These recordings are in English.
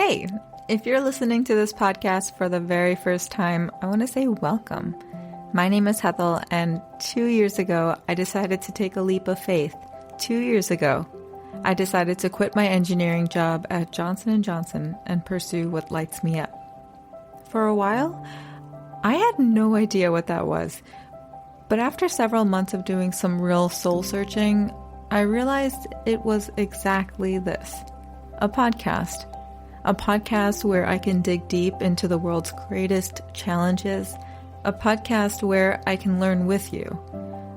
Hey, if you're listening to this podcast for the very first time, I want to say welcome. My name is Hethel, and 2 years ago, I decided to take a leap of faith. 2 years ago, I decided to quit my engineering job at Johnson & Johnson and pursue what lights me up. For a while, I had no idea what that was. But after several months of doing some real soul searching, I realized it was exactly this. A podcast. A podcast where I can dig deep into the world's greatest challenges. A podcast where I can learn with you.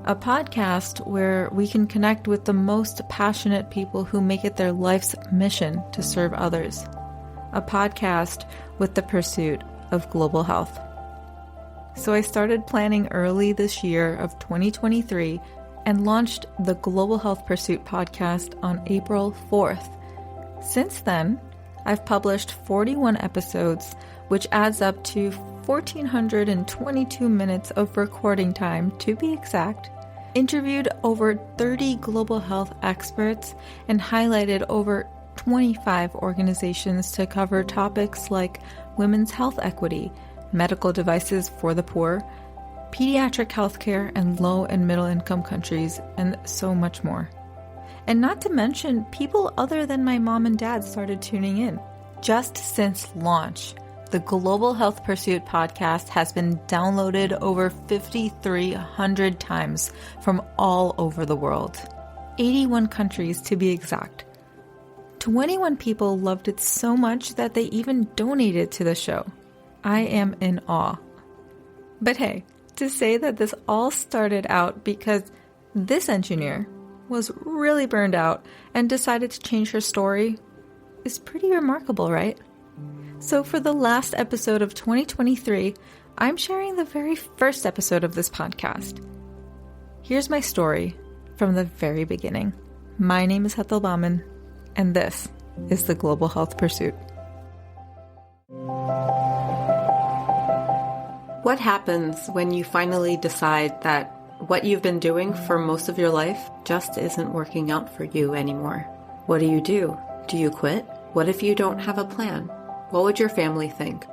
A podcast where we can connect with the most passionate people who make it their life's mission to serve others. A podcast with the pursuit of global health. So I started planning early this year of 2023 and launched the Global Health Pursuit podcast on April 4th. Since then, I've published 41 episodes, which adds up to 1,422 minutes of recording time, to be exact, interviewed over 30 global health experts, and highlighted over 25 organizations to cover topics like women's health equity, medical devices for the poor, pediatric healthcare in low and middle income countries, and so much more. And not to mention, people other than my mom and dad started tuning in. Just since launch, the Global Health Pursuit podcast has been downloaded over 5,300 times from all over the world. 81 countries to be exact. 21 people loved it so much that they even donated to the show. I am in awe. But hey, to say that this all started out because this engineer was really burned out and decided to change her story is pretty remarkable, right? So for the last episode of 2023, I'm sharing the very first episode of this podcast. Here's my story from the very beginning. My name is Hethel Baumann, and this is the Global Health Pursuit. What happens when you finally decide that what you've been doing for most of your life just isn't working out for you anymore? What do? Do you quit? What if you don't have a plan? What would your family think?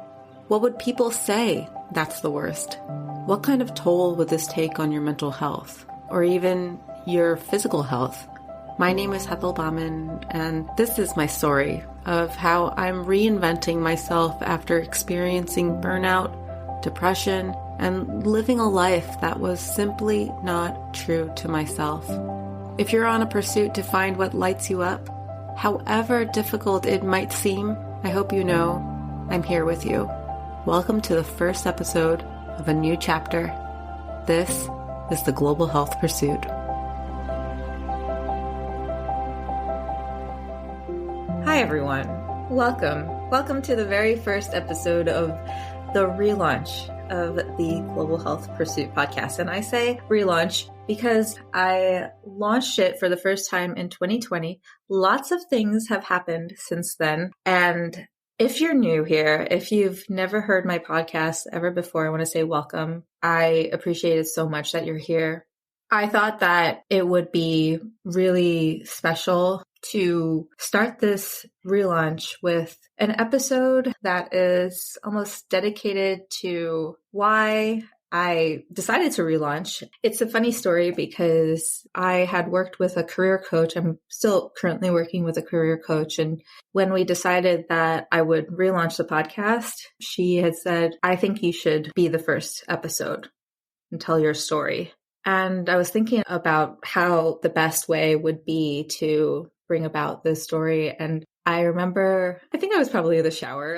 What would people say? That's the worst. What kind of toll would this take on your mental health or even your physical health? My name is Hethel Baumann, and this is my story of how I'm reinventing myself after experiencing burnout, depression, and living a life that was simply not true to myself. If you're on a pursuit to find what lights you up, however difficult it might seem, I hope you know I'm here with you. Welcome to the first episode of a new chapter. This is the Global Health Pursuit. Hi everyone. Welcome to the very first episode of the relaunch of the Global Health Pursuit podcast. And I say relaunch because I launched it for the first time in 2020. Lots of things have happened since then. And if you're new here, if you've never heard my podcast ever before, I want to say welcome. I appreciate it so much that you're here. I thought that it would be really special to start this relaunch with an episode that is almost dedicated to why I decided to relaunch. It's a funny story because I had worked with a career coach. I'm still currently working with a career coach. And when we decided that I would relaunch the podcast, she had said, I think you should be the first episode and tell your story. And I was thinking about how the best way would be to bring about this story. And I remember, I think I was probably in the shower.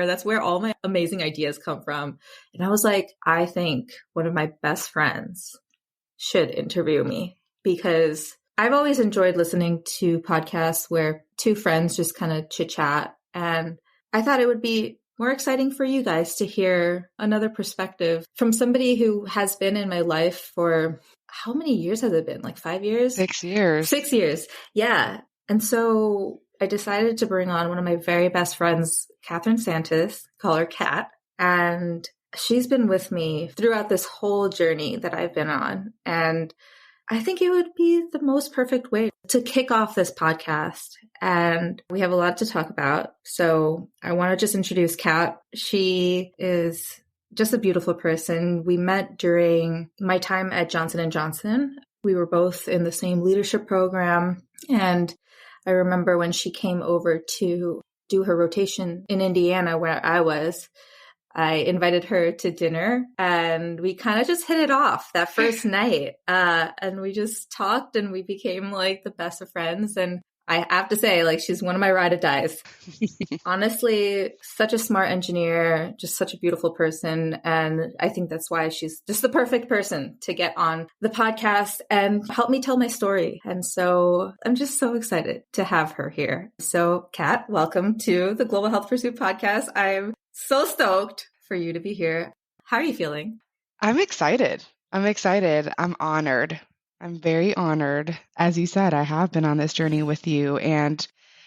That's where all my amazing ideas come from. And I was like, I think one of my best friends should interview me, because I've always enjoyed listening to podcasts where two friends just kind of chit chat. And I thought it would be more exciting for you guys to hear another perspective from somebody who has been in my life for, how many years has it been? Like 5 years? 6 years. 6 years. Yeah. And so I decided to bring on one of my very best friends, Catherine Santis, call her Kat. And she's been with me throughout this whole journey that I've been on. And I think it would be the most perfect way to kick off this podcast. And we have a lot to talk about. So I want to just introduce Kat. She is just a beautiful person. We met during my time at Johnson & Johnson. We were both in the same leadership program. And I remember when she came over to do her rotation in Indiana, where I was, I invited her to dinner and we kind of just hit it off that first night. And we just talked and we became like the best of friends. And I have to say, like, she's one of my ride or dies. Honestly, such a smart engineer, just such a beautiful person. And I think that's why she's just the perfect person to get on the podcast and help me tell my story. And so I'm just so excited to have her here. So Kat, welcome to the Global Health Pursuit podcast. I'm so stoked for you to be here. How are you feeling? I'm excited. I'm honored. I'm very honored. As you said, I have been on this journey with you, and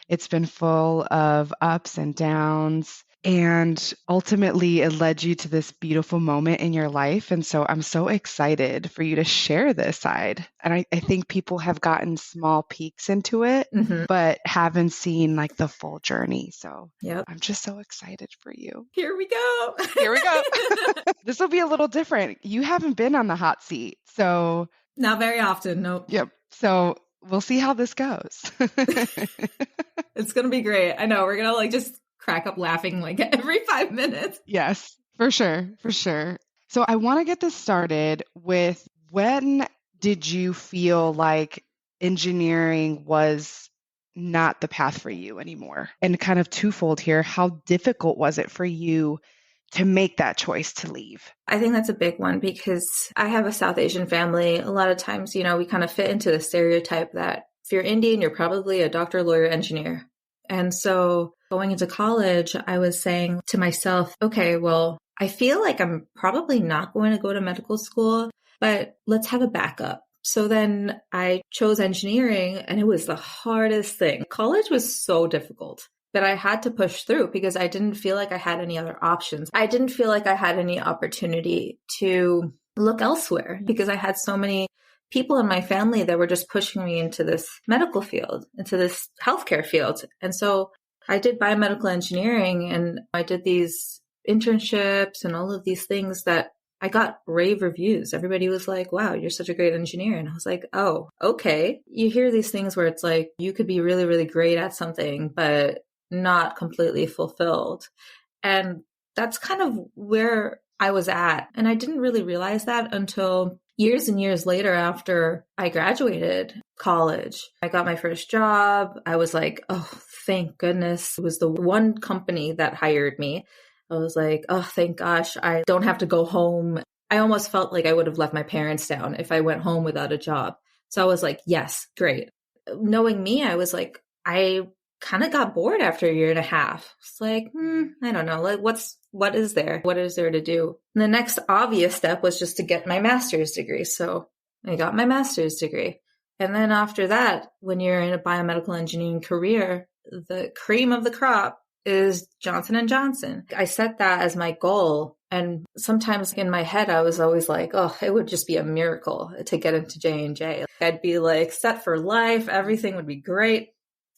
it's been full of ups and downs. And ultimately, it led you to this beautiful moment in your life. And so I'm so excited for you to share this side. And I think people have gotten small peeks into it, but haven't seen like the full journey. So I'm just so excited for you. Here we go. This will be a little different. You haven't been on the hot seat. So not very often. Nope. Yep. So we'll see how this goes. It's going to be great. I know we're going to like just crack up laughing like every 5 minutes. Yes, for sure. For sure. So I want to get this started with, when did you feel like engineering was not the path for you anymore? And kind of twofold here, how difficult was it for you to make that choice to leave? I think that's a big one because I have a South Asian family. A lot of times, you know, we kind of fit into the stereotype that if you're Indian, you're probably a doctor, lawyer, engineer. And so going into college, I was saying to myself, okay, well, I feel like I'm probably not going to go to medical school, but let's have a backup. So then I chose engineering, and it was the hardest thing. College was so difficult. But I had to push through because I didn't feel like I had any other options. I didn't feel like I had any opportunity to look elsewhere because I had so many people in my family that were just pushing me into this medical field, into this healthcare field. And so I did biomedical engineering and I did these internships and all of these things that I got rave reviews. Everybody was like, wow, you're such a great engineer. And I was like, oh, okay. You hear these things where it's like, you could be really, really great at something, but not completely fulfilled. And that's kind of where I was at. And I didn't really realize that until years and years later after I graduated college. I got my first job. I was like, oh, thank goodness. It was the one company that hired me. I was like, oh, thank gosh, I don't have to go home. I almost felt like I would have let my parents down if I went home without a job. So I was like, yes, great. Knowing me, I was like, I kind of got bored after a year and a half. It's like, I don't know, like what is there? What is there to do? And the next obvious step was just to get my master's degree. So I got my master's degree. And then after that, when you're in a biomedical engineering career, the cream of the crop is Johnson & Johnson. I set that as my goal. And sometimes in my head, I was always like, oh, it would just be a miracle to get into J&J. I'd be like set for life. Everything would be great.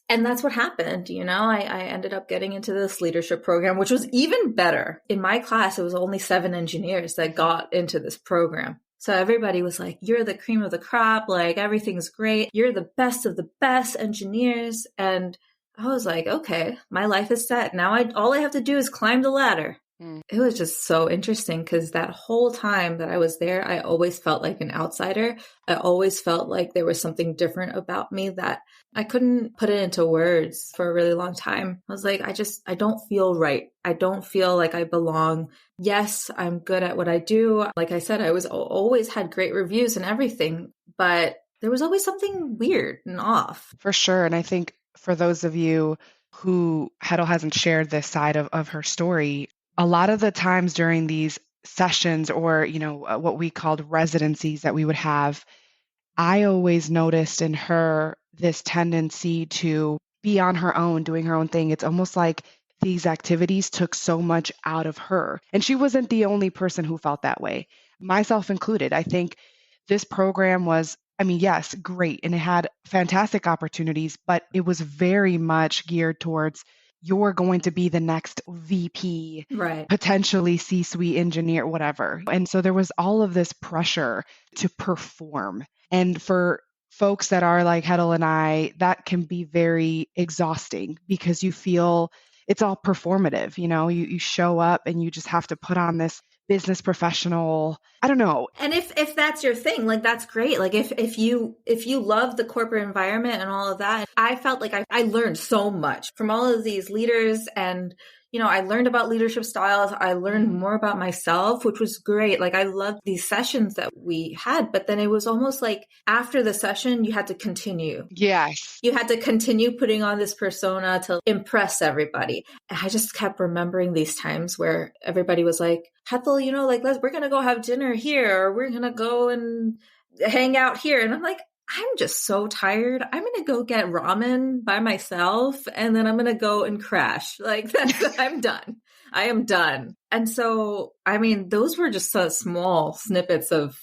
And that's what happened. You know, I ended up getting into this leadership program, which was even better. In my class, it was only 7 engineers that got into this program. So everybody was like, you're the cream of the crop. Like, everything's great. You're the best of the best engineers. And I was like, okay, my life is set. Now all I have to do is climb the ladder. It was just so interesting because that whole time that I was there, I always felt like an outsider. I always felt like there was something different about me that I couldn't put it into words for a really long time. I was like, I don't feel right. I don't feel like I belong. Yes, I'm good at what I do. Like I said, I was always had great reviews and everything, but there was always something weird and off. For sure. And I think for those of you who Heddle hasn't shared this side of her story, a lot of the times during these sessions or, you know, what we called residencies that we would have, I always noticed in her this tendency to be on her own, doing her own thing. It's almost like these activities took so much out of her. And she wasn't the only person who felt that way, myself included. I think this program was I mean, yes, great. And it had fantastic opportunities, but it was very much geared towards you're going to be the next VP, Right. potentially C-suite engineer, whatever. And so there was all of this pressure to perform. And for folks that are like Heddle and I, that can be very exhausting because you feel it's all performative. You show up and you just have to put on this business professional. I don't know. And if that's your thing, like that's great. Like if you love the corporate environment and all of that, I felt like I learned so much from all of these leaders, and I learned about leadership styles. I learned more about myself, which was great. Like I loved these sessions that we had, but then it was almost like after the session, you had to continue. Yes. You had to continue putting on this persona to impress everybody. And I just kept remembering these times where everybody was like, Hethel, like, we're going to go have dinner here, or we're going to go and hang out here. And I'm like, I'm just so tired. I'm going to go get ramen by myself, and then I'm going to go and crash. Like I'm done. I am done. And so, I mean, those were just so small snippets of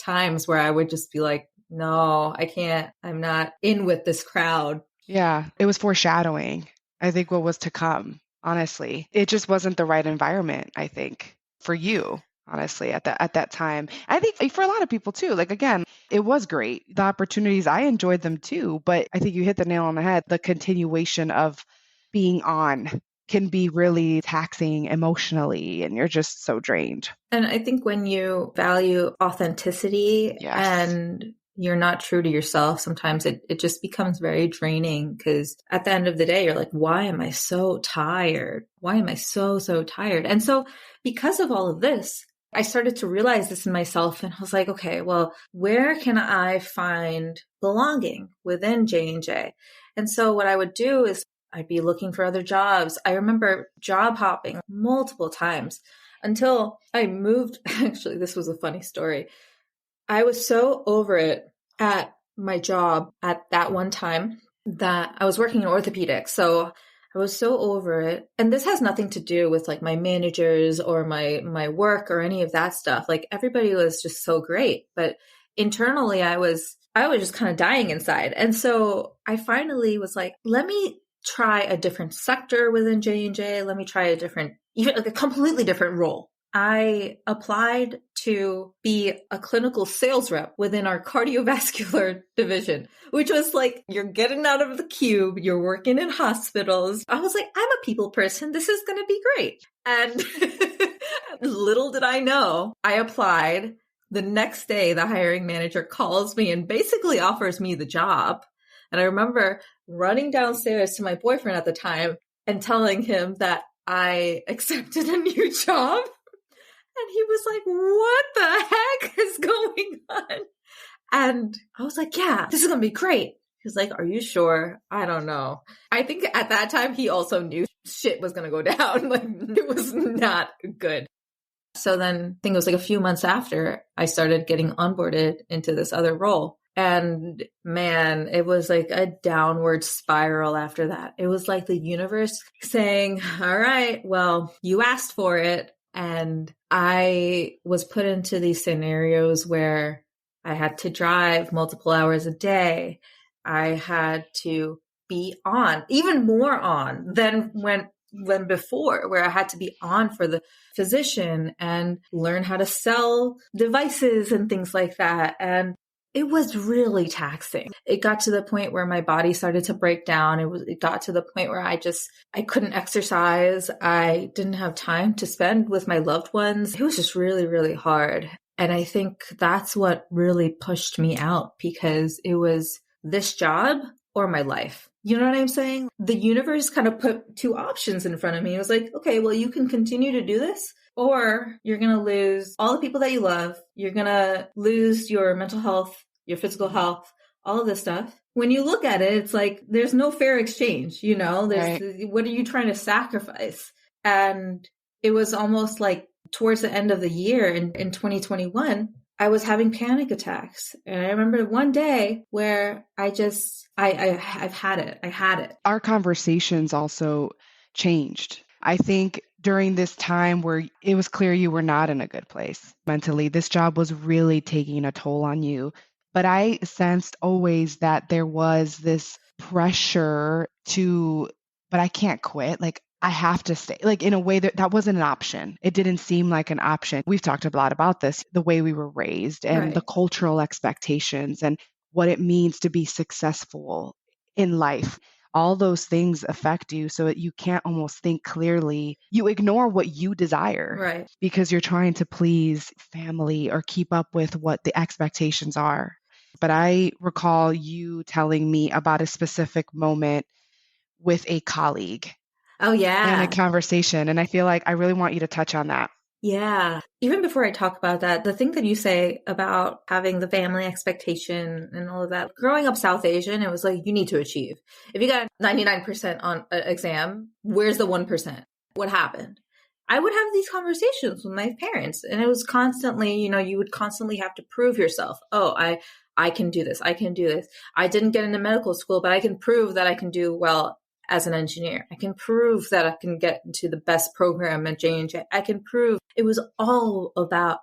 times where I would just be like, no, I can't. I'm not in with this crowd. Yeah, it was foreshadowing, I think, what was to come, honestly. It just wasn't the right environment, I think, for you, honestly, at that time. I think for a lot of people too. Like, again, it was great. The opportunities, I enjoyed them too, but I think you hit the nail on the head. The continuation of being on can be really taxing emotionally, and you're just so drained. And I think when you value authenticity Yes. and you're not true to yourself, sometimes it just becomes very draining, because at the end of the day, you're like, why am I so tired? Why am I so tired? And so because of all of this, I started to realize this in myself, and I was like, okay, well, where can I find belonging within J&J? And so what I would do is I'd be looking for other jobs. I remember job hopping multiple times until I moved. Actually, this was a funny story. I was so over it at my job at that one time that I was working in orthopedics. So I was so over it. And this has nothing to do with like my managers or my work or any of that stuff. Like everybody was just so great. But internally, I was just kind of dying inside. And so I finally was like, let me try a different sector within J&J. Let me try even like a completely different role. I applied to be a clinical sales rep within our cardiovascular division, which was like, you're getting out of the cube, you're working in hospitals. I was like, I'm a people person. This is going to be great. And little did I know, I applied. The next day, the hiring manager calls me and basically offers me the job. And I remember running downstairs to my boyfriend at the time and telling him that I accepted a new job. And he was like, what the heck is going on? And I was like, yeah, this is going to be great. He was like, are you sure? I don't know. I think at that time, he also knew shit was going to go down. Like, it was not good. So then I think it was like a few months after I started getting onboarded into this other role. And man, it was like a downward spiral after that. It was like the universe saying, all right, well, you asked for it. And I was put into these scenarios where I had to drive multiple hours a day. I had to be on, even more on than when before, where I had to be on for the physician and learn how to sell devices and things like that. And it was really taxing. It got to the point where my body started to break down. It got to the point where I couldn't exercise. I didn't have time to spend with my loved ones. It was just really, really hard. And I think that's what really pushed me out, because it was this job or my life. You know what I'm saying? The universe kind of put two options in front of me. It was like, okay, well, you can continue to do this, or you're going to lose all the people that you love. You're going to lose your mental health, your physical health, all of this stuff. When you look at it, it's like, there's no fair exchange, right. What are you trying to sacrifice? And it was almost like towards the end of the year in 2021, I was having panic attacks. And I remember one day where I've had it. I had it. Our conversations also changed. I think during this time where it was clear you were not in a good place mentally, this job was really taking a toll on you. But I sensed always that there was this pressure but I can't quit. Like, I have to stay. Like, in a way that wasn't an option. It didn't seem like an option. We've talked a lot about this, the way we were raised and the Right. cultural expectations and what it means to be successful in life. All those things affect you so that you can't almost think clearly. You ignore what you desire Right. because you're trying to please family or keep up with what the expectations are. But I recall you telling me about a specific moment with a colleague Oh, in a yeah. conversation. And I feel like I really want you to touch on that. Yeah. Even before I talk about that, the thing that you say about having the family expectation and all of that, growing up South Asian, it was like, you need to achieve. If you got 99% on an exam, where's the 1%? What happened? I would have these conversations with my parents, and it was constantly, you would constantly have to prove yourself. Oh, I can do this. I can do this. I didn't get into medical school, but I can prove that I can do well as an engineer. I can prove that I can get into the best program at J&J. I can prove it was all about,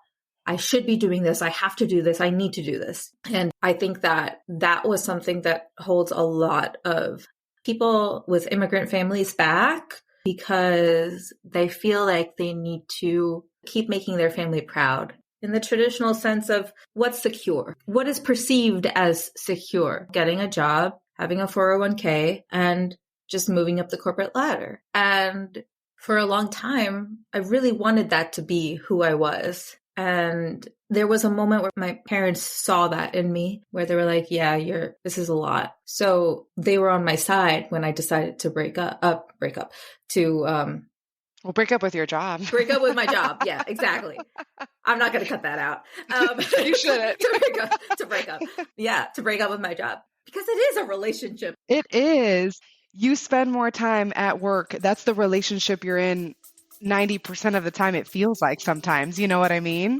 I should be doing this. I have to do this. I need to do this. And I think that that was something that holds a lot of people with immigrant families back because they feel like they need to keep making their family proud in the traditional sense of what's secure, what is perceived as secure, getting a job, having a 401k, and just moving up the corporate ladder. And for a long time, I really wanted that to be who I was. And there was a moment where my parents saw that in me, where they were like, yeah, this is a lot. So they were on my side when I decided to break up, Well, break up with your job. break up with my job. Yeah, exactly. I'm not going to cut that out. You shouldn't. to break up. Yeah, to break up with my job. Because it is a relationship. It is. You spend more time at work. That's the relationship you're in 90% of the time, it feels like sometimes. You know what I mean?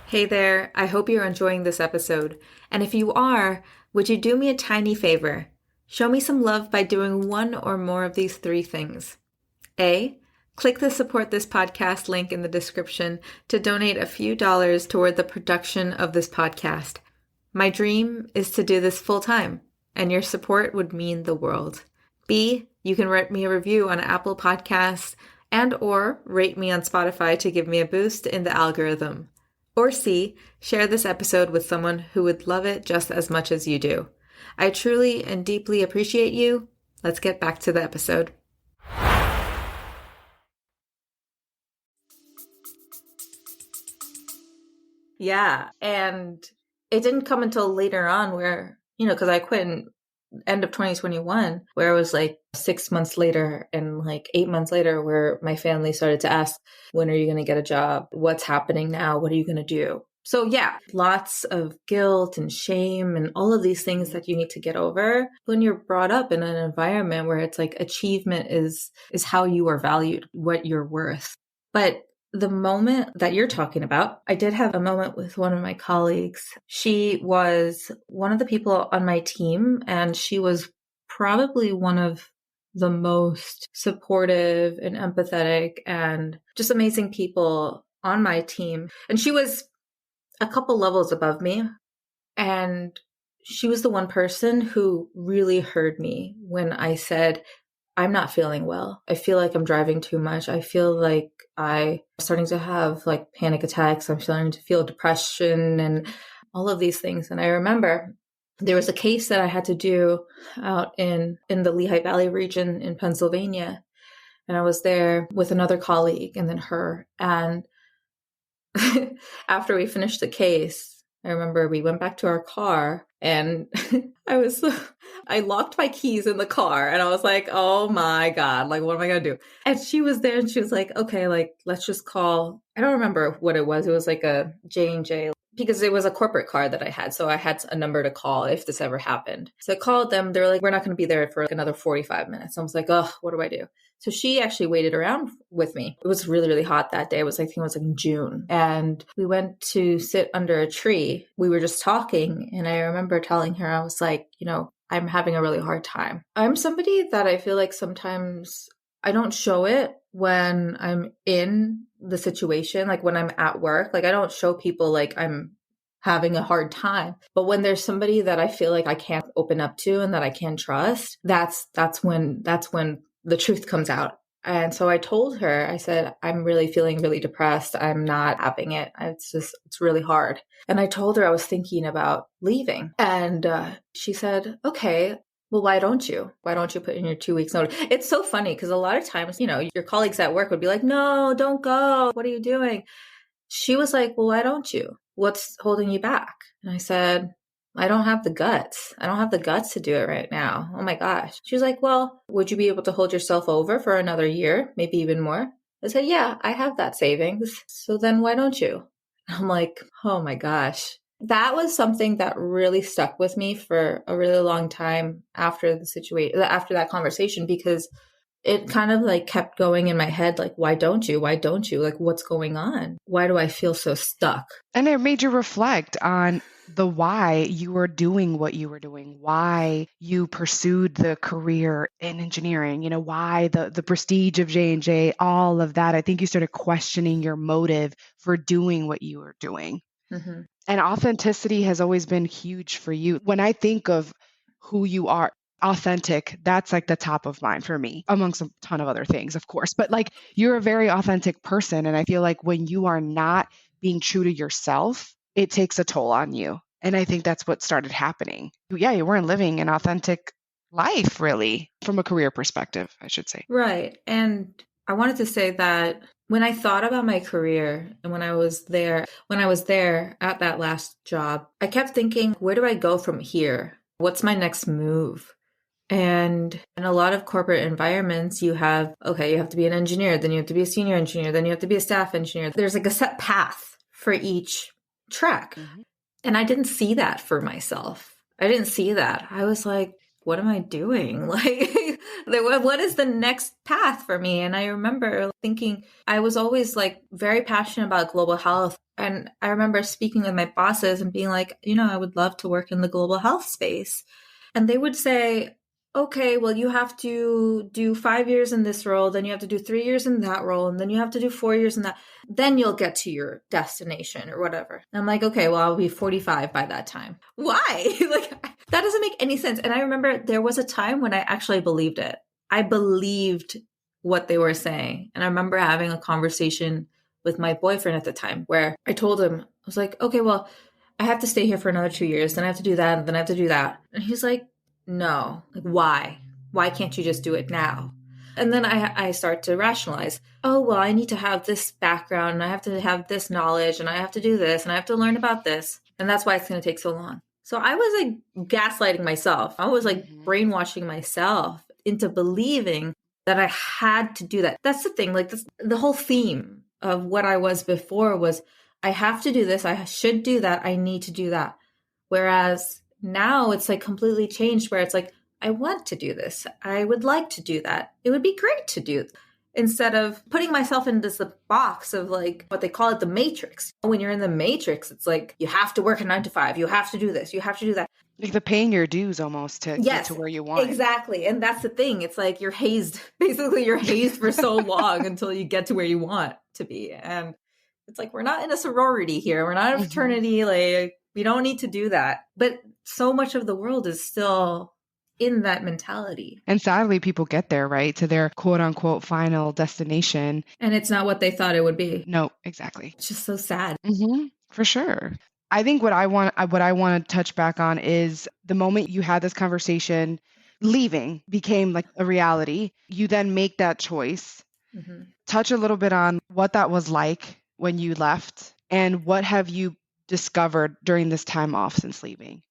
Hey there, I hope you're enjoying this episode. And if you are, would you do me a tiny favor? Show me some love by doing one or more of these three things. A, click the support this podcast link in the description to donate a few dollars toward the production of this podcast. My dream is to do this full time, and your support would mean the world. B, you can write me a review on Apple Podcasts and or rate me on Spotify to give me a boost in the algorithm. Or C, share this episode with someone who would love it just as much as you do. I truly and deeply appreciate you. Let's get back to the episode. Yeah, and it didn't come until later on where, because I quit in end of 2021, where it was like 6 months later and like 8 months later where my family started to ask, when are you going to get a job? What's happening now? What are you going to do? So yeah, lots of guilt and shame and all of these things that you need to get over when you're brought up in an environment where it's like achievement is how you are valued, what you're worth. But the moment that you're talking about, I did have a moment with one of my colleagues. She was one of the people on my team, and she was probably one of the most supportive and empathetic and just amazing people on my team. And she was a couple levels above me. And she was the one person who really heard me when I said, I'm not feeling well. I feel like I'm driving too much. I feel like I'm starting to have like panic attacks. I'm starting to feel depression and all of these things. And I remember there was a case that I had to do out in the Lehigh Valley region in Pennsylvania. And I was there with another colleague and then her. And after we finished the case, I remember we went back to our car and I locked my keys in the car and I was like, oh my God, like, what am I going to do? And she was there and she was like, okay, like, let's just call, I don't remember what it was. It was like a J&J because it was a corporate car that I had. So I had a number to call if this ever happened. So I called them. They were like, we're not going to be there for like another 45 minutes. I was like, oh, what do I do? So she actually waited around with me. It was really, really hot that day. I think it was like in June. And we went to sit under a tree. We were just talking. And I remember telling her, I was like, I'm having a really hard time. I'm somebody that I feel like sometimes I don't show it when I'm in the situation, like when I'm at work. Like I don't show people like I'm having a hard time. But when there's somebody that I feel like I can't open up to and that I can't trust, that's when the truth comes out. And so I told her, I said, I'm really feeling really depressed. I'm not having it. It's really hard. And I told her I was thinking about leaving. And she said, okay, well, why don't you? Why don't you put in your 2 weeks notice? It's so funny because a lot of times, your colleagues at work would be like, no, don't go. What are you doing? She was like, well, why don't you? What's holding you back? And I said, I don't have the guts. I don't have the guts to do it right now. Oh my gosh. She was like, well, would you be able to hold yourself over for another year, maybe even more? I said, yeah, I have that savings. So then why don't you? I'm like, oh my gosh. That was something that really stuck with me for a really long time after after that conversation, because it kind of like kept going in my head, like, why don't you? Why don't you? Like, what's going on? Why do I feel so stuck? And it made you reflect on the why you were doing what you were doing, why you pursued the career in engineering, why the prestige of J&J, all of that. I think you started questioning your motive for doing what you were doing. Mm-hmm. And authenticity has always been huge for you. When I think of who you are, authentic, that's like the top of mind for me, amongst a ton of other things, of course. But like you're a very authentic person. And I feel like when you are not being true to yourself, it takes a toll on you. And I think that's what started happening. Yeah, you weren't living an authentic life, really, from a career perspective, I should say. Right. And I wanted to say that when I thought about my career and when I was there at that last job, I kept thinking, where do I go from here? What's my next move? And in a lot of corporate environments, you have to be an engineer, then you have to be a senior engineer, then you have to be a staff engineer. There's like a set path for each track. Mm-hmm. And I didn't see that for myself. I didn't see that. I was like, what am I doing? Like, what is the next path for me? And I remember thinking, I was always like very passionate about global health. And I remember speaking with my bosses and being like, I would love to work in the global health space. And they would say, okay, well, you have to do 5 years in this role, then you have to do 3 years in that role, and then you have to do 4 years in that. Then you'll get to your destination or whatever. And I'm like, okay, well, I'll be 45 by that time. Why? Like, that doesn't make any sense. And I remember there was a time when I actually believed it. I believed what they were saying. And I remember having a conversation with my boyfriend at the time where I told him, I was like, okay, well, I have to stay here for another 2 years. Then I have to do that. And then I have to do that. And he's like, no, like, why? Why can't you just do it now? And then I start to rationalize, oh, well, I need to have this background and I have to have this knowledge and I have to do this and I have to learn about this. And that's why it's going to take so long. So I was like gaslighting myself. I was like brainwashing myself into believing that I had to do that. That's the thing. Like the whole theme of what I was before was I have to do this. I should do that. I need to do that. Whereas now it's like completely changed where it's like, I want to do this. I would like to do that. It would be great to do. Instead of putting myself into this box of like what they call it, the matrix. When you're in the matrix, it's like, you have to work a 9 to 5. You have to do this. You have to do that. Like the paying your dues almost to get to where you want. Exactly. And that's the thing. It's like you're hazed. Basically, you're hazed for so long until you get to where you want to be. And it's like, we're not in a sorority here. We're not in a fraternity. Like, we don't need to do that. But so much of the world is still in that mentality. And sadly, people get there, right? To their quote unquote final destination. And it's not what they thought it would be. No, exactly. It's just so sad. For sure. I think what I want to touch back on is the moment you had this conversation, leaving became like a reality. You then make that choice. Touch a little bit on what that was like when you left and what have you discovered during this time off since leaving?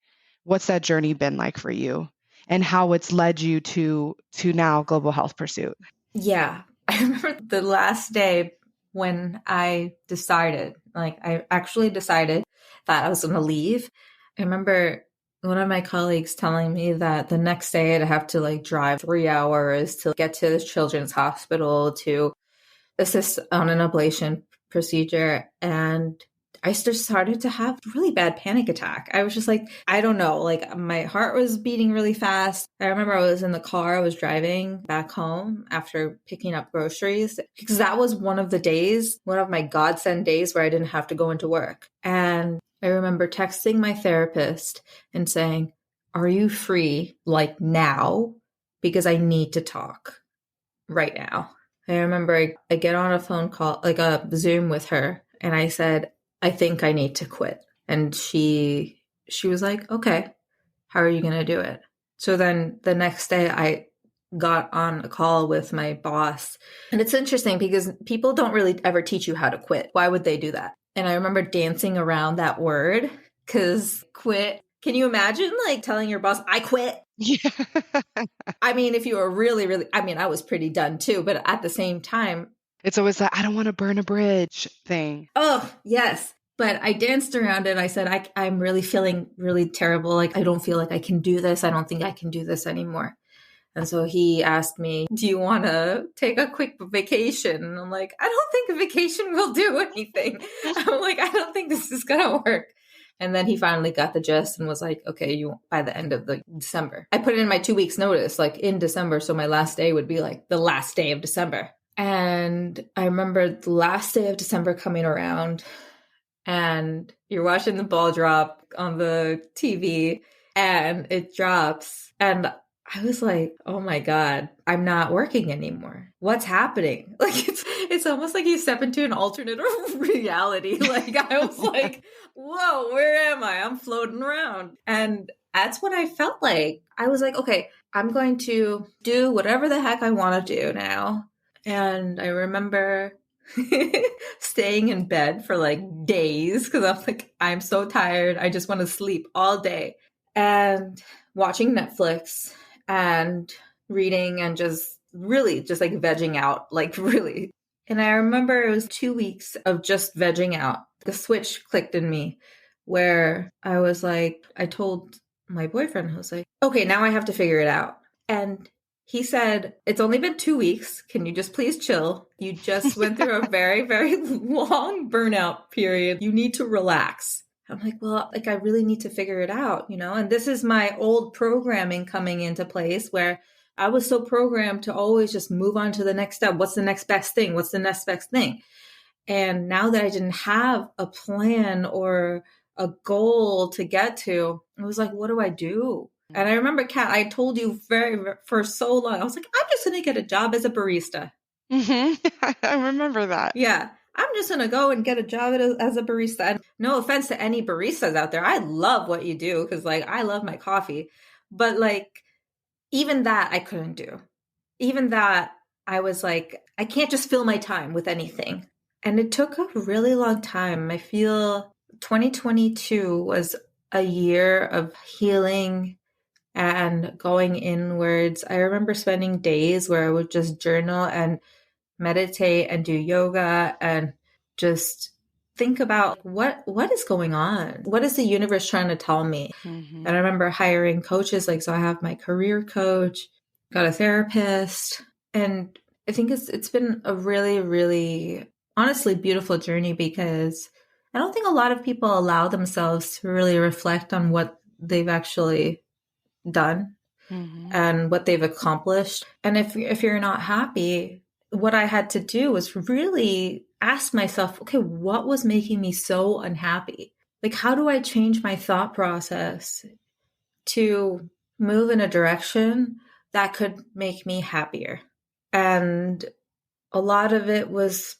What's that journey been like for you and how it's led you to now Global Health Pursuit? Yeah. I remember the last day when I decided, like I actually decided that I was going to leave. I remember one of my colleagues telling me that the next day I'd have to like drive 3 hours to get to the children's hospital to assist on an ablation procedure. And I just started to have really bad panic attack. I was just like, I don't know, like my heart was beating really fast. I remember I was in the car, I was driving back home after picking up groceries because that was one of the days, one of my godsend days where I didn't have to go into work. And I remember texting my therapist and saying, are you free like now? Because I need to talk right now. I remember I get on a phone call, like a Zoom with her, and I said, I think I need to quit. And she was like, okay, how are you going to do it? So then the next day I got on a call with my boss. And it's interesting because people don't really ever teach you how to quit. Why would they do that? And I remember dancing around that word because quit. Can you imagine like telling your boss, I quit? Yeah. I mean, if you were really, really, I mean, I was pretty done too, but at the same time, It's always that I don't want to burn a bridge thing. oh, yes. But I danced around it. I said, I'm really feeling really terrible. Like, I don't feel like I can do this. I don't think I can do this anymore. And so he asked me, do you want to take a quick vacation? And I'm like, I don't think a vacation will do anything. I'm like, I don't think this is going to work. And then he finally got the gist and was like, okay, you by the end of the December. I put in my 2 weeks notice, like in December. So my last day would be like the last day of December. And I remember the last day of December coming around and you're watching the ball drop on the TV and it drops. And I was like, oh my God, I'm not working anymore. What's happening? Like it's almost like you step into an alternate reality. Like I was like, whoa, where am I? I'm floating around. And that's what I felt like. I was like, okay, I'm going to do whatever the heck I want to do now. And I remember staying in bed for like days because I'm like, I'm so tired. I just want to sleep all day. And watching Netflix and reading and just really just like vegging out, like really. And I remember it was 2 weeks of just vegging out. The switch clicked in me where I was like, I told my boyfriend, I was like, okay, now I have to figure it out. And he said, it's only been 2 weeks. Can you just please chill? You just went through a very, very long burnout period. You need to relax. I'm like, well, like I really need to figure it out, you know? And this is my old programming coming into place where I was so programmed to always just move on to the next step. What's the next best thing? What's the next best thing? And now that I didn't have a plan or a goal to get to, I was like, what do I do? And I remember, Kat, I told you for so long, I was like, I'm just going to get a job as a barista. Mm-hmm. I remember that. Yeah. I'm just going to go and get a job as a barista. And no offense to any baristas out there. I love what you do because like I love my coffee. But like even that I couldn't do. Even that I was like, I can't just fill my time with anything. And it took a really long time. I feel 2022 was a year of healing and going inwards. I remember spending days where I would just journal and meditate and do yoga and just think about what is going on? What is the universe trying to tell me? Mm-hmm. And I remember hiring coaches. Like, so I have my career coach, got a therapist, and I think it's been a really, really honestly beautiful journey because I don't think a lot of people allow themselves to really reflect on what they've actually done and what they've accomplished. And if you're not happy, what I had to do was really ask myself, okay, what was making me so unhappy? Like, how do I change my thought process to move in a direction that could make me happier? And a lot of it was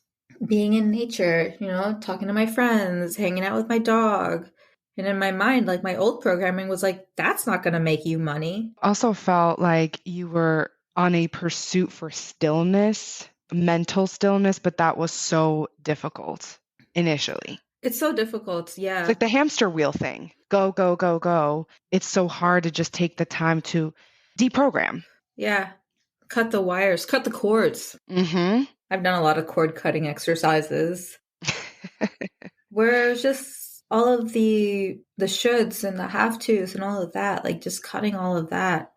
being in nature, you know, talking to my friends, hanging out with my dog. And in my mind, like my old programming was like, that's not going to make you money. Also felt like you were on a pursuit for stillness, mental stillness, but that was so difficult initially. It's so difficult. Yeah. It's like the hamster wheel thing. Go, go, go, go. It's so hard to just take the time to deprogram. Yeah. Cut the wires, cut the cords. Mm-hmm. I've done a lot of cord cutting exercises where it's just all of the shoulds and the have tos and all of that, like just cutting all of that.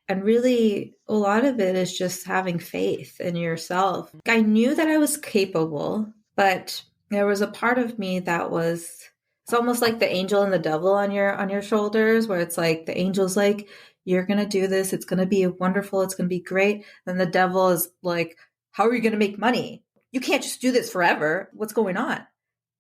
And really, a lot of it is just having faith in yourself. I knew that I was capable, but there was a part of me that was, it's almost like the angel and the devil on your shoulders, where it's like the angel's like, you're going to do this. It's going to be wonderful. It's going to be great. Then the devil is like, how are you going to make money? You can't just do this forever. What's going on?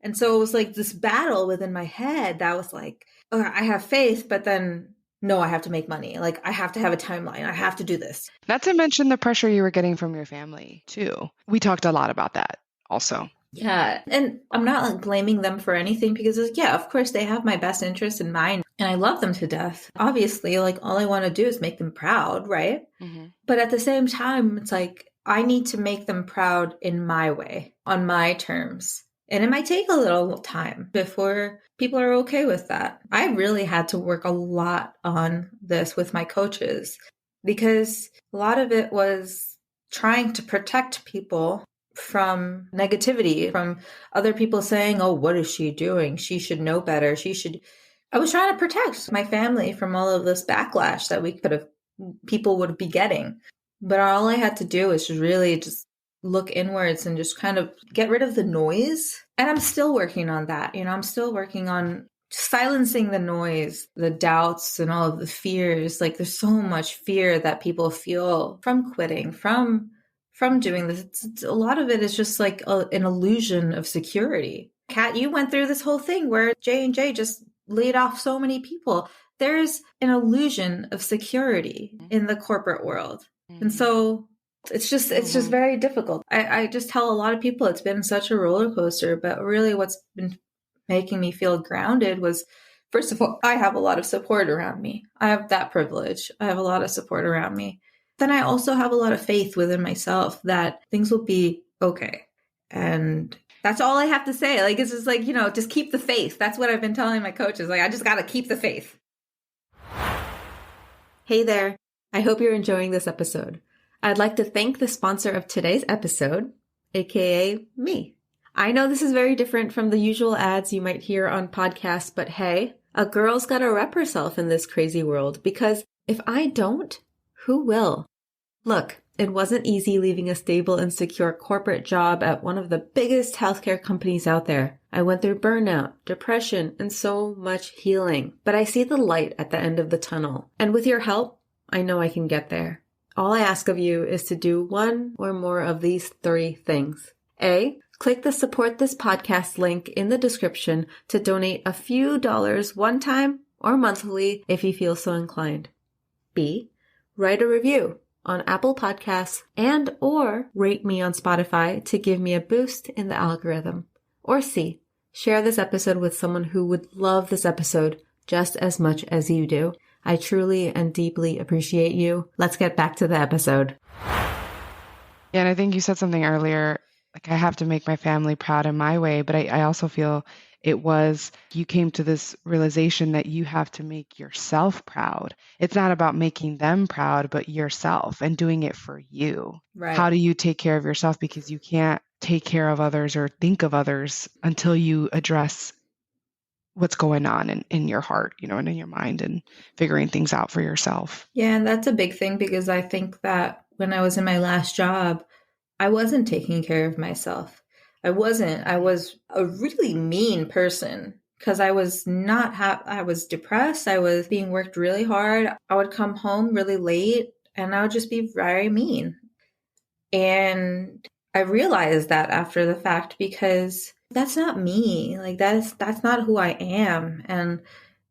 And so it was like this battle within my head that was like, oh, I have faith, but then no, I have to make money. Like I have to have a timeline. I have to do this. Not to mention the pressure you were getting from your family too. We talked a lot about that also. Yeah. And I'm not like blaming them for anything because yeah, of course they have my best interest in mind and I love them to death. Obviously, like all I want to do is make them proud, right? Mm-hmm. But at the same time, it's like I need to make them proud in my way, on my terms. And it might take a little time before people are okay with that. I really had to work a lot on this with my coaches because a lot of it was trying to protect people from negativity, from other people saying, oh, what is she doing? She should know better. I was trying to protect my family from all of this backlash that people would be getting. But all I had to do was really just look inwards and just kind of get rid of the noise. And I'm still working on that. I'm still working on silencing the noise, the doubts and all of the fears. Like there's so much fear that people feel from quitting, from doing this. A lot of it is just like an illusion of security. Kat, you went through this whole thing where J&J just laid off so many people. There's an illusion of security in the corporate world. Mm-hmm. And so it's just very difficult. I just tell a lot of people it's been such a roller coaster, but really what's been making me feel grounded was, first of all, I have a lot of support around me. I have that privilege. I have a lot of support around me. Then I also have a lot of faith within myself that things will be okay. And that's all I have to say. Like, it's just like, just keep the faith. That's what I've been telling my coaches. Like, I just got to keep the faith. Hey there. I hope you're enjoying this episode. I'd like to thank the sponsor of today's episode, aka me. I know this is very different from the usual ads you might hear on podcasts, but hey, a girl's gotta rep herself in this crazy world because if I don't, who will? Look, it wasn't easy leaving a stable and secure corporate job at one of the biggest healthcare companies out there. I went through burnout, depression, and so much healing. But I see the light at the end of the tunnel. And with your help, I know I can get there. All I ask of you is to do one or more of these 3 things. A, click the support this podcast link in the description to donate a few dollars one time or monthly if you feel so inclined. B, write a review on Apple Podcasts and or rate me on Spotify to give me a boost in the algorithm. Or C, share this episode with someone who would love this episode just as much as you do. I truly and deeply appreciate you. Let's get back to the episode. Yeah, and I think you said something earlier, like I have to make my family proud in my way, but I also feel you came to this realization that you have to make yourself proud. It's not about making them proud, but yourself and doing it for you. Right. How do you take care of yourself? Because you can't take care of others or think of others until you address what's going on in your heart, and in your mind and figuring things out for yourself. Yeah, and that's a big thing because I think that when I was in my last job, I wasn't taking care of myself. I wasn't. I was a really mean person because I was I was depressed. I was being worked really hard. I would come home really late and I would just be very mean. And I realized that after the fact because that's not me. Like that's not who I am. And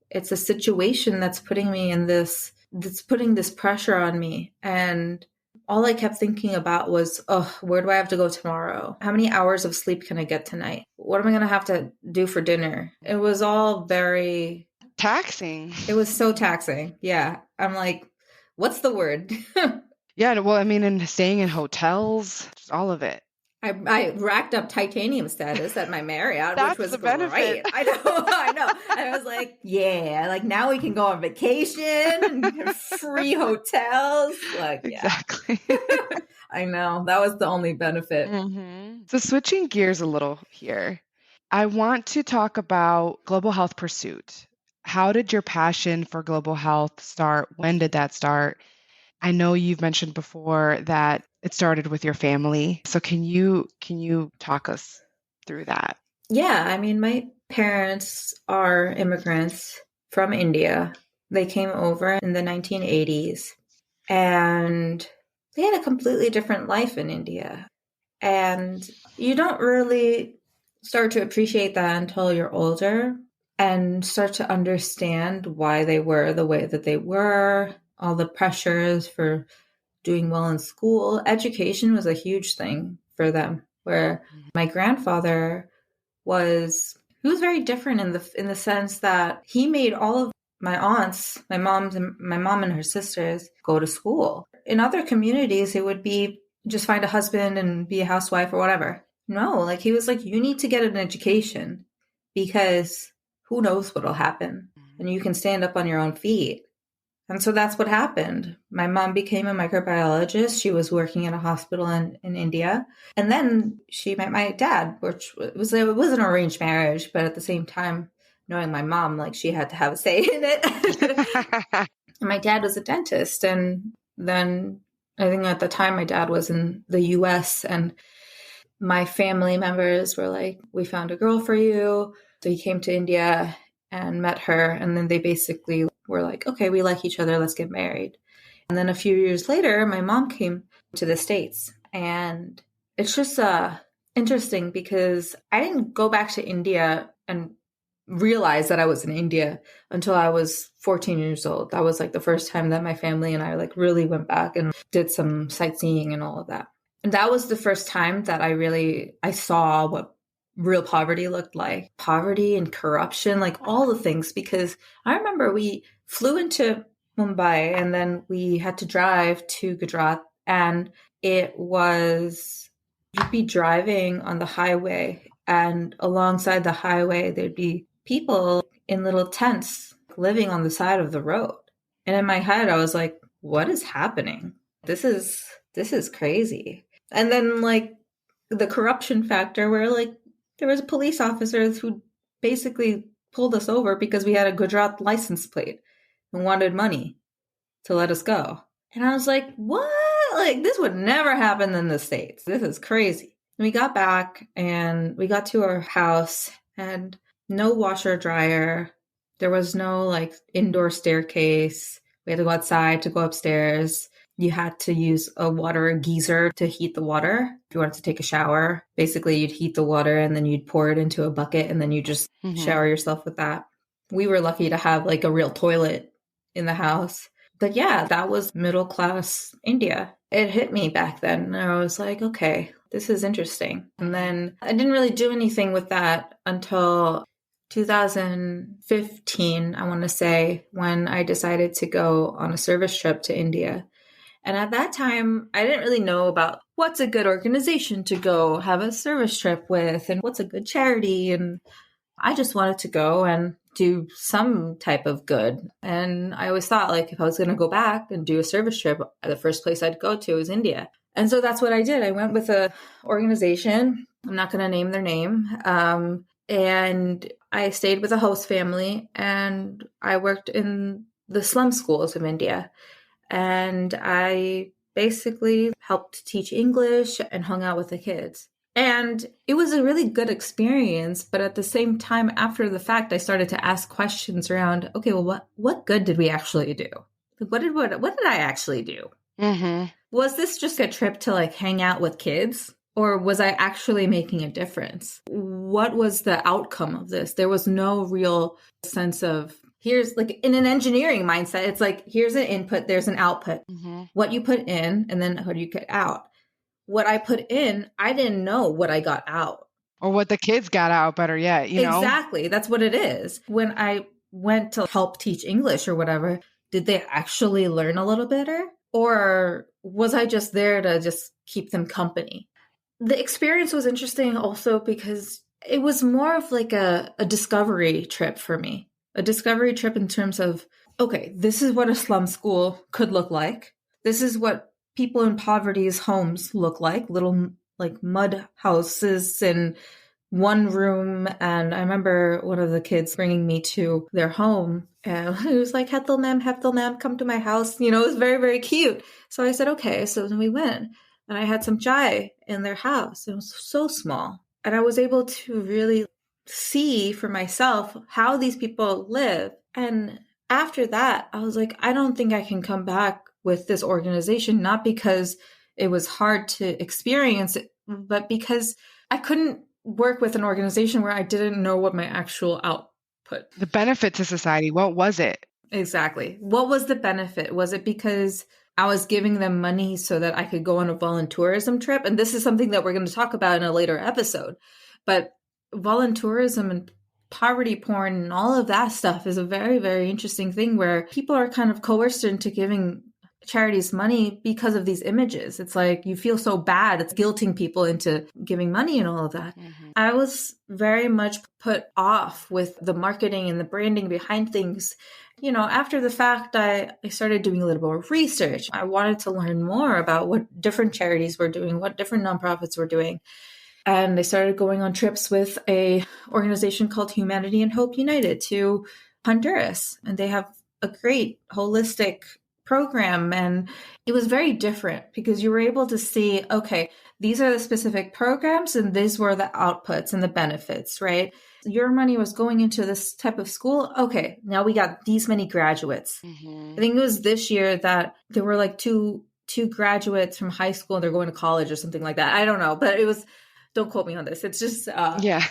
it's a situation that's putting this pressure on me. And all I kept thinking about was, oh, where do I have to go tomorrow? How many hours of sleep can I get tonight? What am I going to have to do for dinner? It was all very taxing. It was so taxing. Yeah. I'm like, what's the word? Yeah. Well, I mean, and staying in hotels, just all of it. I racked up titanium status at my Marriott, which was great. Benefit. I know. And I was like, yeah, like now we can go on vacation and free hotels. Like, yeah. Exactly. I know. That was the only benefit. Mm-hmm. So switching gears a little here, I want to talk about global health pursuit. How did your passion for global health start? When did that start? I know you've mentioned before that it started with your family. So can you talk us through that? Yeah, I mean, my parents are immigrants from India. They came over in the 1980s and they had a completely different life in India. And you don't really start to appreciate that until you're older and start to understand why they were the way that they were, all the pressures for doing well in school. Education was a huge thing for them, where my grandfather was he was very different in the sense that he made all of my aunts, my mom and her sisters go to school. In other communities, it would be just find a husband and be a housewife or whatever. No, like he was like, you need to get an education because who knows what'll happen, and you can stand up on your own feet. And so that's what happened. My mom became a microbiologist. She was working in a hospital in India. And then she met my dad, which it was an arranged marriage, but at the same time, knowing my mom, like she had to have a say in it. And my dad was a dentist. And then I think at the time my dad was in the US and my family members were like, we found a girl for you. So he came to India and met her. And then they basically were like, okay, we like each other. Let's get married. And then a few years later, my mom came to the States. And it's just interesting because I didn't go back to India and realize that I was in India until I was 14 years old. That was like the first time that my family and I like really went back and did some sightseeing and all of that. And that was the first time that I saw what real poverty looked like. Poverty and corruption, like all the things, because I remember we flew into Mumbai and then we had to drive to Gujarat, and you'd be driving on the highway and alongside the highway there'd be people in little tents living on the side of the road. And in my head I was like, what is happening? This is crazy. And then like the corruption factor where like there was police officers who basically pulled us over because we had a Gujarat license plate and wanted money to let us go. And I was like, what? Like this would never happen in the States. This is crazy. And we got back and we got to our house and no washer dryer. There was no like indoor staircase. We had to go outside to go upstairs. You had to use a water geyser to heat the water. If you wanted to take a shower, basically you'd heat the water and then you'd pour it into a bucket and then you just shower yourself with that. We were lucky to have like a real toilet in the house. But yeah, that was middle class India. It hit me back then. And I was like, okay, this is interesting. And then I didn't really do anything with that until 2015, I want to say, when I decided to go on a service trip to India. And at that time, I didn't really know about what's a good organization to go have a service trip with and what's a good charity. And I just wanted to go and do some type of good. And I always thought like if I was going to go back and do a service trip, the first place I'd go to is India. And so that's what I did. I went with a organization. I'm not going to name their name. And I stayed with a host family and I worked in the slum schools of India. And I basically helped teach English and hung out with the kids. And it was a really good experience. But at the same time, after the fact, I started to ask questions around, okay, well, what good did we actually do? What did I actually do? Mm-hmm. Was this just a trip to like hang out with kids? Or was I actually making a difference? What was the outcome of this? There was no real sense of, here's like in an engineering mindset, it's like, here's an input, there's an output. Mm-hmm. What you put in and then what you get out. What I put in, I didn't know what I got out. Or what the kids got out, better yet, you know? Exactly. That's what it is. When I went to help teach English or whatever, did they actually learn a little better? Or was I just there to just keep them company? The experience was interesting also because it was more of like a discovery trip for me. A discovery trip in terms of, okay, this is what a slum school could look like. This is what people in poverty's homes look like, little like mud houses in one room. And I remember one of the kids bringing me to their home and he was like, Hethel ma'am, come to my house. You know, it was very, very cute. So I said, okay. So then we went and I had some chai in their house. It was so small. And I was able to really see for myself how these people live. And after that, I was like, I don't think I can come back with this organization, not because it was hard to experience it, but because I couldn't work with an organization where I didn't know what my actual output. The benefit to society, what was it? Exactly. What was the benefit? Was it because I was giving them money so that I could go on a volunteerism trip? And this is something that we're going to talk about in a later episode. But volunteerism and poverty porn and all of that stuff is a very, very interesting thing where people are kind of coerced into giving charities money because of these images. It's like you feel so bad. It's guilting people into giving money and all of that. Mm-hmm. I was very much put off with the marketing and the branding behind things. You know, after the fact, I started doing a little more research. I wanted to learn more about what different charities were doing, what different nonprofits were doing. And I started going on trips with a organization called Humanity and Hope United to Honduras. And they have a great holistic program. And it was very different because you were able to see, okay, these are the specific programs and these were the outputs and the benefits, right? Your money was going into this type of school. Okay, now we got these many graduates. Mm-hmm. I think it was this year that there were like two graduates from high school and they're going to college or something like that. I don't know, but it was, don't quote me on this. It's just, yeah,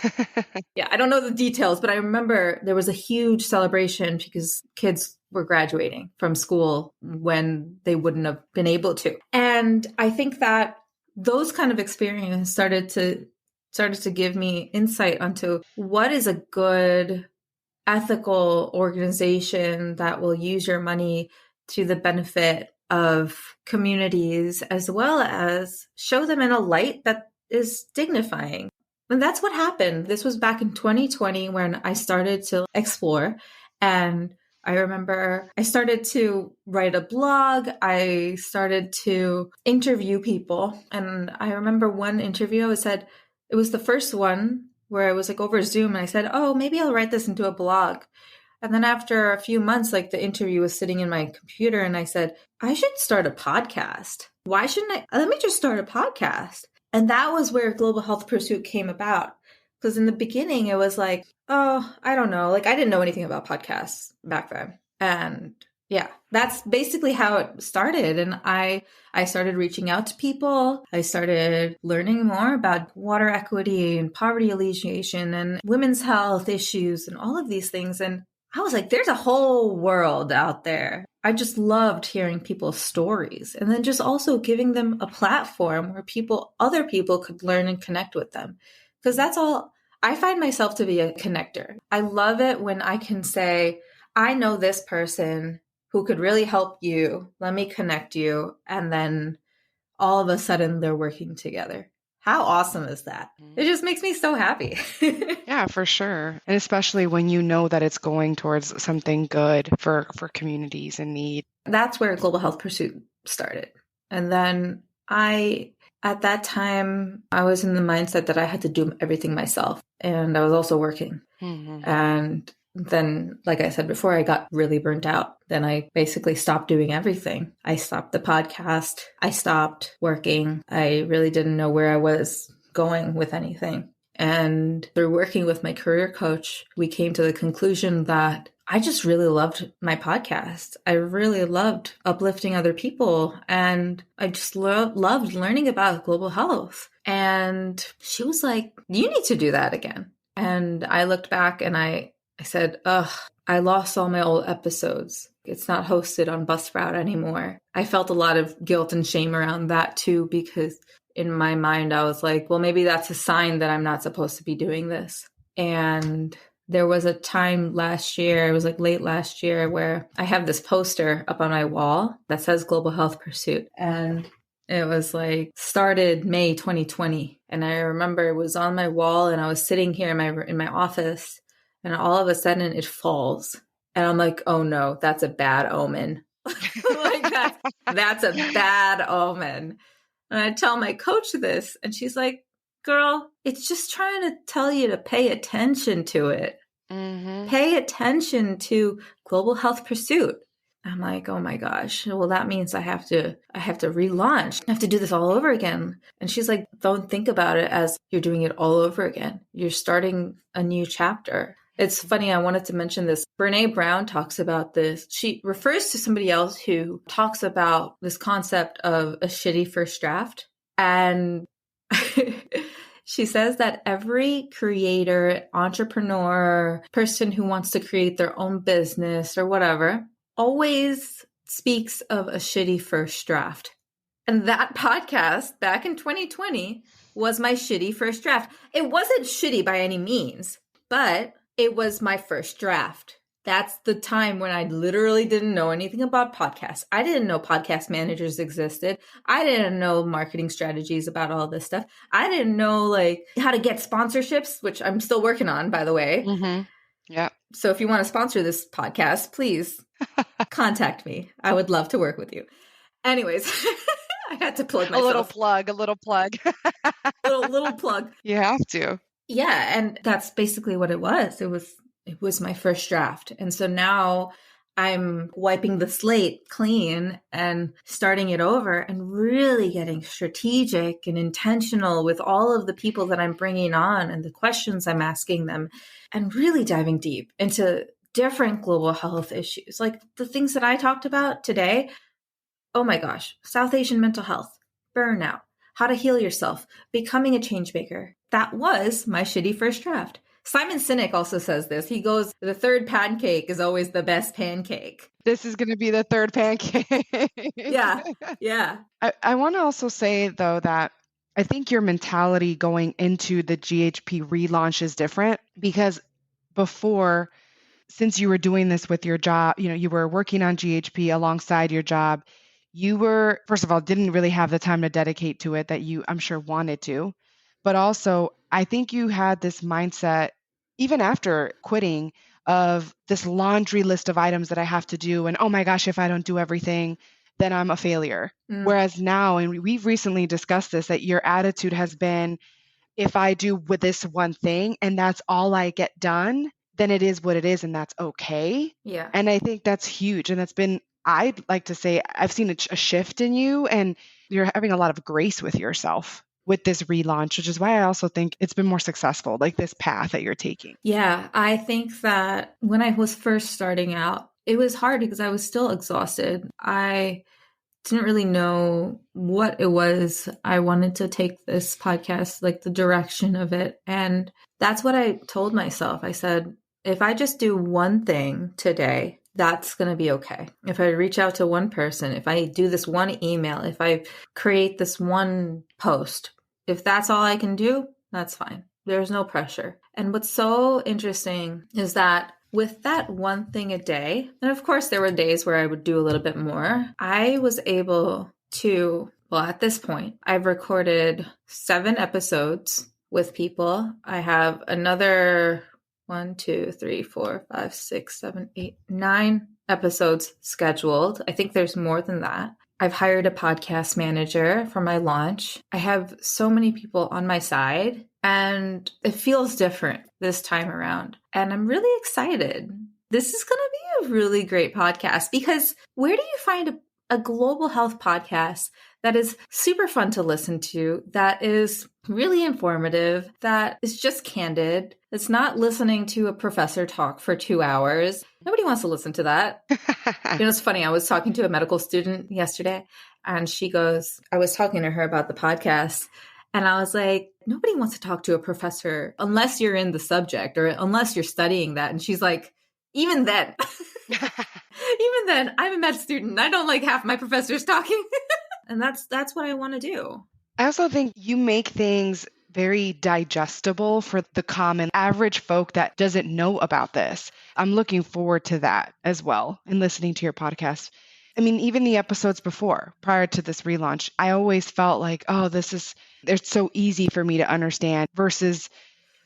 I don't know the details, but I remember there was a huge celebration because kids were graduating from school when they wouldn't have been able to. And I think that those kind of experiences started to give me insight onto what is a good ethical organization that will use your money to the benefit of communities, as well as show them in a light that is dignifying. And that's what happened. This was back in 2020 when I started to explore. And I remember I started to write a blog. I started to interview people. And I remember one interview, I said, it was the first one where I was like over Zoom. And I said, oh, maybe I'll write this into a blog. And then after a few months, like the interview was sitting in my computer and I said, I should start a podcast. Why shouldn't I? Let me just start a podcast. And that was where Global Health Pursuit came about. Because in the beginning, it was like, oh, I don't know. Like I didn't know anything about podcasts back then. And yeah, that's basically how it started. And I started reaching out to people. I started learning more about water equity and poverty alleviation and women's health issues and all of these things. And I was like, there's a whole world out there. I just loved hearing people's stories and then just also giving them a platform where other people could learn and connect with them. Because that's all, I find myself to be a connector. I love it when I can say, I know this person who could really help you. Let me connect you. And then all of a sudden they're working together. How awesome is that? It just makes me so happy. Yeah, for sure. And especially when you know that it's going towards something good for communities in need. That's where Global Health Pursuit started. And then at that time, I was in the mindset that I had to do everything myself. And I was also working. Mm-hmm. And then, like I said before, I got really burnt out. Then I basically stopped doing everything. I stopped the podcast. I stopped working. I really didn't know where I was going with anything. And through working with my career coach, we came to the conclusion that I just really loved my podcast. I really loved uplifting other people. And I just loved learning about global health. And she was like, you need to do that again. And I looked back and I said, I lost all my old episodes. It's not hosted on Buzzsprout anymore. I felt a lot of guilt and shame around that too, because in my mind, I was like, well, maybe that's a sign that I'm not supposed to be doing this. And there was a time last year, it was like late last year, where I have this poster up on my wall that says Global Health Pursuit. And it was like started May 2020. And I remember it was on my wall and I was sitting here in my office. And all of a sudden it falls. And I'm like, oh no, that's a bad omen. Like that's a bad omen. And I tell my coach this and she's like, girl, it's just trying to tell you to pay attention to it. Mm-hmm. Pay attention to Global Health Pursuit. I'm like, oh my gosh. Well, that means I have to relaunch. I have to do this all over again. And she's like, don't think about it as you're doing it all over again. You're starting a new chapter. It's funny. I wanted to mention this. Brene Brown talks about this. She refers to somebody else who talks about this concept of a shitty first draft. And she says that every creator, entrepreneur, person who wants to create their own business or whatever, always speaks of a shitty first draft. And that podcast back in 2020 was my shitty first draft. It wasn't shitty by any means, but it was my first draft. That's the time when I literally didn't know anything about podcasts. I didn't know podcast managers existed. I didn't know marketing strategies about all this stuff. I didn't know like how to get sponsorships, which I'm still working on, by the way. Mm-hmm. Yeah. So if you want to sponsor this podcast, please contact me. I would love to work with you. Anyways, I had to plug myself. A little plug. little plug. You have to. Yeah, and that's basically what it was. It was my first draft. And so now I'm wiping the slate clean and starting it over and really getting strategic and intentional with all of the people that I'm bringing on and the questions I'm asking them, and really diving deep into different global health issues. Like the things that I talked about today. Oh my gosh, South Asian mental health, burnout, how to heal yourself, becoming a change maker. That was my shitty first draft. Simon Sinek also says this. He goes, the third pancake is always the best pancake. This is going to be the third pancake. Yeah. I want to also say, though, that I think your mentality going into the GHP relaunch is different because before, since you were doing this with your job, you were working on GHP alongside your job. You were, first of all, didn't really have the time to dedicate to it that you, I'm sure, wanted to. But also, I think you had this mindset, even after quitting, of this laundry list of items that I have to do. And oh my gosh, if I don't do everything, then I'm a failure. Whereas now, and we've recently discussed this, that your attitude has been, if I do with this one thing and that's all I get done, then it is what it is and that's okay. Yeah. And I think that's huge. And that's been, I'd like to say, I've seen a shift in you and you're having a lot of grace with yourself with this relaunch, which is why I also think it's been more successful, like this path that you're taking. Yeah, I think that when I was first starting out, it was hard because I was still exhausted. I didn't really know what it was I wanted to take this podcast, like the direction of it. And that's what I told myself. I said, if I just do one thing today, that's going to be okay. If I reach out to one person, if I do this one email, if I create this one post, if that's all I can do, that's fine. There's no pressure. And what's so interesting is that with that one thing a day, and of course there were days where I would do a little bit more, I was able to, well, at this point, I've recorded 7 episodes with people. I have another 1, 2, 3, 4, 5, 6, 7, 8, 9 episodes scheduled. I think there's more than that. I've hired a podcast manager for my launch. I have so many people on my side and it feels different this time around. And I'm really excited. This is going to be a really great podcast because where do you find a global health podcast that is super fun to listen to, that is really informative, that is just candid? It's not listening to a professor talk for 2 hours. Nobody wants to listen to that. It's funny. I was talking to a medical student yesterday and she goes, I was talking to her about the podcast and I was like, nobody wants to talk to a professor unless you're in the subject or unless you're studying that. And she's like, even then, I'm a med student. I don't like half my professors talking. And that's what I want to do. I also think you make things very digestible for the common average folk that doesn't know about this. I'm looking forward to that as well and listening to your podcast. I mean, even the episodes before, prior to this relaunch, I always felt like, oh, they're so easy for me to understand versus,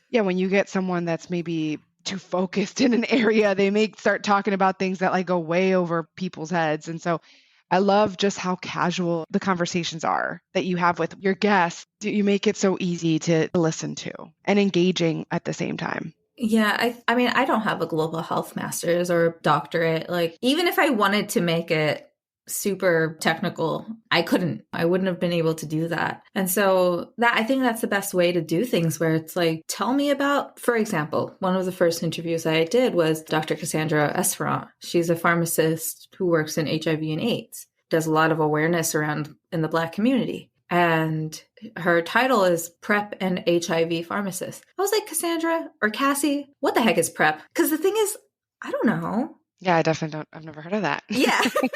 yeah, when you get someone that's maybe too focused in an area, they may start talking about things that like go way over people's heads. And so I love just how casual the conversations are that you have with your guests. You make it so easy to listen to and engaging at the same time. Yeah, I mean, I don't have a global health master's or doctorate. Like, even if I wanted to make it super technical, I couldn't. I wouldn't have been able to do that. And so that I think that's the best way to do things where it's like, tell me about, for example, one of the first interviews I did was Dr. Cassandra Esperant. She's a pharmacist who works in HIV and AIDS, does a lot of awareness around in the Black community. And her title is PrEP and HIV pharmacist. I was like, Cassandra or Cassie, what the heck is PrEP? Because the thing is, I don't know. Yeah, I definitely don't. I've never heard of that. Yeah. What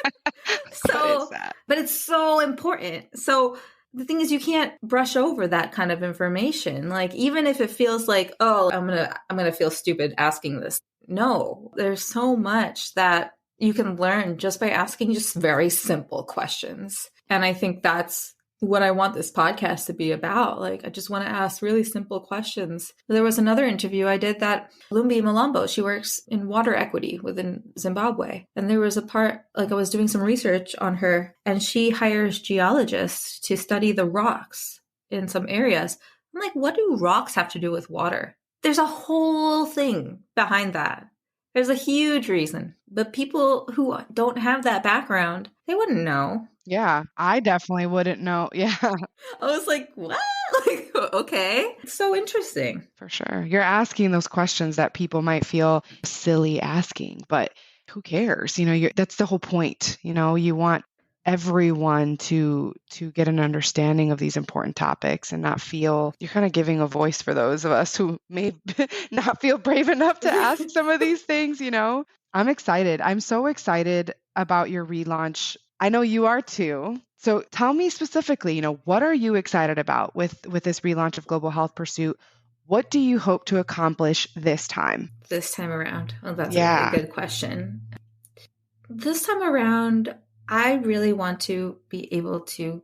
is So, that? but it's so important. So the thing is, you can't brush over that kind of information. Like, even if it feels like, oh, I'm gonna feel stupid asking this. No, there's so much that you can learn just by asking just very simple questions. And I think that's what I want this podcast to be about. Like, I just want to ask really simple questions. There was another interview I did that Lumbi Malombo, she works in water equity within Zimbabwe. And there was a part, like I was doing some research on her, and she hires geologists to study the rocks in some areas. I'm like, what do rocks have to do with water? There's a whole thing behind that. There's a huge reason. But people who don't have that background, they wouldn't know. Yeah, I definitely wouldn't know. Yeah, I was like, what? Like, okay. It's so interesting. for sure. You're asking those questions that people might feel silly asking, but who cares? That's the whole point. You want everyone to get an understanding of these important topics and not feel you're kind of giving a voice for those of us who may not feel brave enough to ask some of these things. I'm excited. I'm so excited about your relaunch. I know you are too. So tell me specifically, what are you excited about with this relaunch of Global Health Pursuit? What do you hope to accomplish this time? This time around? Oh, that's a Yeah. really good question. This time around, I really want to be able to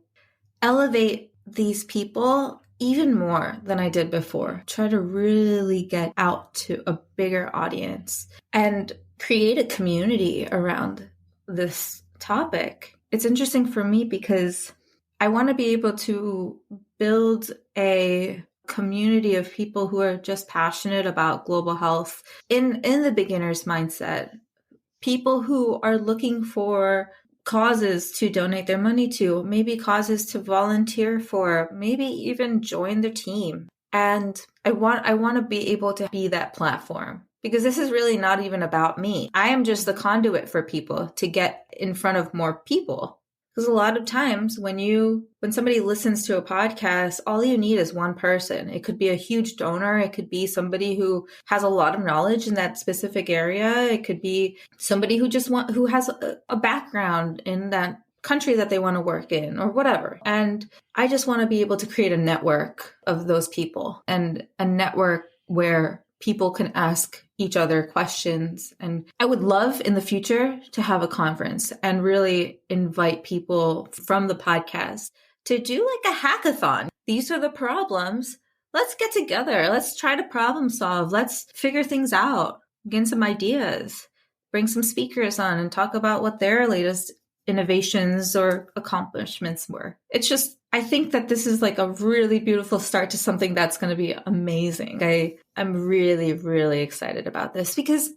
elevate these people even more than I did before. Try to really get out to a bigger audience and create a community around this topic. It's interesting for me because I want to be able to build a community of people who are just passionate about global health in the beginner's mindset. People who are looking for causes to donate their money to, maybe causes to volunteer for, maybe even join their team. And I want to be able to be that platform, because this is really not even about me. I am just the conduit for people to get in front of more people. Because a lot of times when somebody listens to a podcast, all you need is one person. It could be a huge donor. It could be somebody who has a lot of knowledge in that specific area. It could be somebody who has a background in that country that they want to work in or whatever. And I just want to be able to create a network of those people, and a network where people can ask each other questions. And I would love in the future to have a conference and really invite people from the podcast to do like a hackathon. These are the problems. Let's get together. Let's try to problem solve. Let's figure things out, get some ideas, bring some speakers on and talk about what their latest innovations or accomplishments were. It's just, I think that this is like a really beautiful start to something that's going to be amazing. I'm really, really excited about this because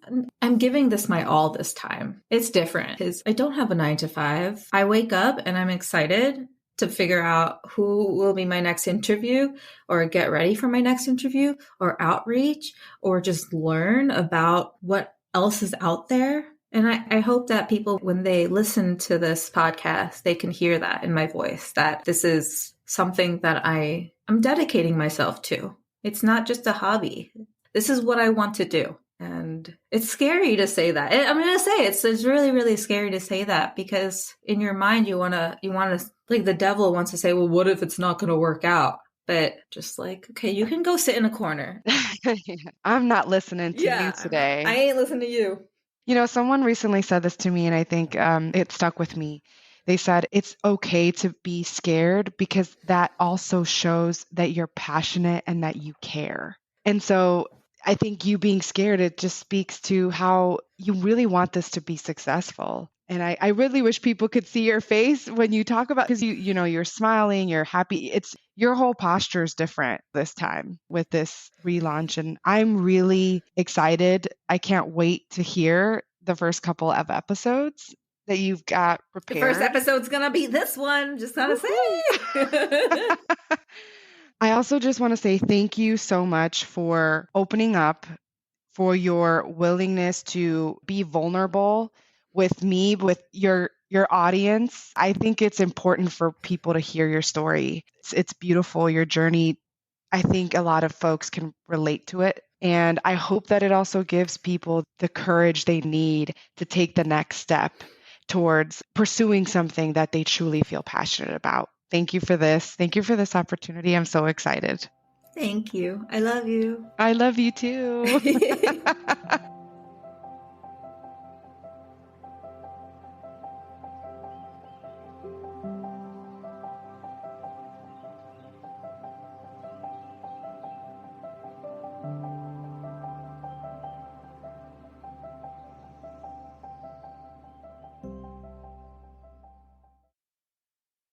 I'm giving this my all this time. It's different because I don't have a 9 to 5. I wake up and I'm excited to figure out who will be my next interview, or get ready for my next interview, or outreach, or just learn about what else is out there. And I hope that people, when they listen to this podcast, they can hear that in my voice, that this is something that I'm dedicating myself to. It's not just a hobby. This is what I want to do. And it's scary to say that. I'm going to say it's really, really scary to say that, because in your mind, you want to, like the devil wants to say, well, what if it's not going to work out? But just like, okay, you can go sit in a corner. I'm not listening to you today. I ain't listening to you. Someone recently said this to me, and I think it stuck with me. They said it's okay to be scared because that also shows that you're passionate and that you care. And so I think you being scared, it just speaks to how you really want this to be successful. And I really wish people could see your face when you talk about, because you know, you're smiling, you're happy. It's your whole posture is different this time with this relaunch. And I'm really excited. I can't wait to hear the first couple of episodes that you've got The first prepared. episode's going to be this one, just gotta say. I also just want to say thank you so much for opening up, for your willingness to be vulnerable with me, with your audience. I think it's important for people to hear your story. It's beautiful, your journey. I think a lot of folks can relate to it. And I hope that it also gives people the courage they need to take the next step towards pursuing something that they truly feel passionate about. Thank you for this. Thank you for this opportunity. I'm so excited. Thank you. I love you. I love you too.